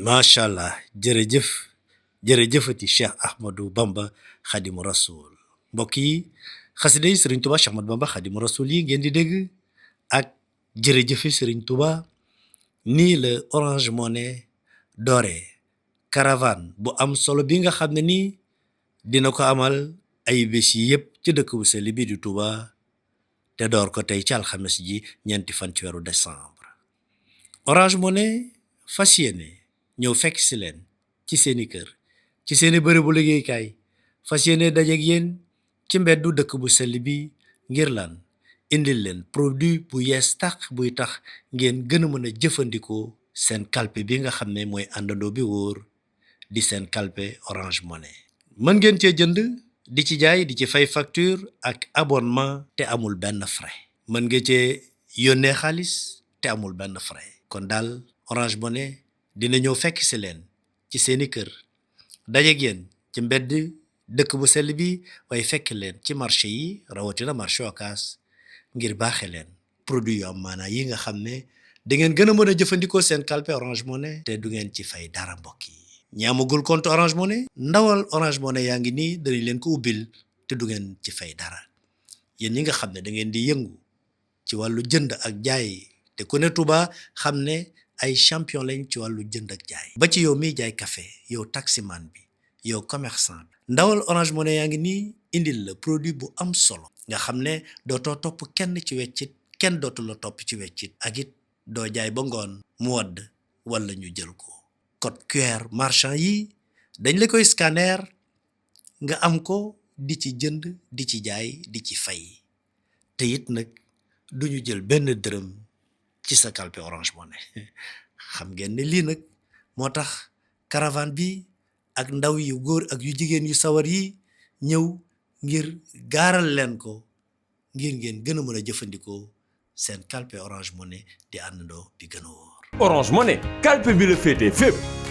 macha allah jërëjëf jërëjëfati Cheikh Ahmadou Bamba Khadimu Rasoul mbokk yi xasida yi Serigne Touba Cheikh Ahmadou Bamba Khadimu Rasoul yi ngeen di dégg ak jërëjëfi Serigne Touba nii la Orange Money doore caravane bu am solo bi nga xam ne nii dina ko amal ay bés yi yëpp ci dëkk bu sell bi di Touba te door ko tey ci alxames ji ñeenti fan ci weeru décembre. Orange Money fas yéene ñëw fekk si leen ci seeni kër ci seeni bërëbu liggéeykaay fas yéene dajeek yéen ci mbeddu dëkk bu sell bi ngir lan indil leen produit bu yees tax buy tax ngeen gën a mën a jëfandikoo seen kalpe bi nga xam ne mooy àndandoo bi wóor di seen kalpe Orange Money. mën ngeen cee jënd di ci jaay di ci fay facture ak abonnement te amul benn frais. mën nga cee yónnee xaalis te amul benn frais. kon daal Orange Money dina ñëw fekk si leen ci seeni kër dajeeg yéen ci mbedd dëkk bu sell bi waaye fekk leen ci marché yi rawatina marché Ocass ngir baaxe leen produit yu am maanaa yi nga xam ne da ngeen gën a mën a jëfandikoo seen kalpe Orange Money te du ngeen ci fay dara mbokk yi. ñi amagul compte Orange Money ndawal Orange Money yaa ngi nii dañu leen ko ubbil te du ngeen ci fay dara yéen ñi nga xam ne da ngeen di yëngu ci wàllu jënd ak jaay te ku ne Touba xam ne ay champion lañ ci wàllu jënd ak jaay. ba ci yow miy jaay café yow taximan bi yow commerçant bi ndawal Orange Money yaa ngi nii indil la produit bu am solo nga xam ne dootoo topp kenn ci weccit kenn dootu la topp ci weccit ak it doo jaay ba ngoon mu wadd wala ñu jël ko. code QR marchand yi dañ la koy scanner nga am ko di ci jënd di ci jaay di ci fay te it nag duñu jël benn dërëm ci sa kalpe Orange Money xam ngeen ne lii nag moo tax caravane bi ak ndaw yu góor ak yu jigéen yu sawar yi ñëw ngir gaaral leen ko ngir ngeen gën a mën a jëfandikoo seen kalpe Orange Money di àndandoo bi gën a wóor. Orange Money kalpe bi la féetee fépp.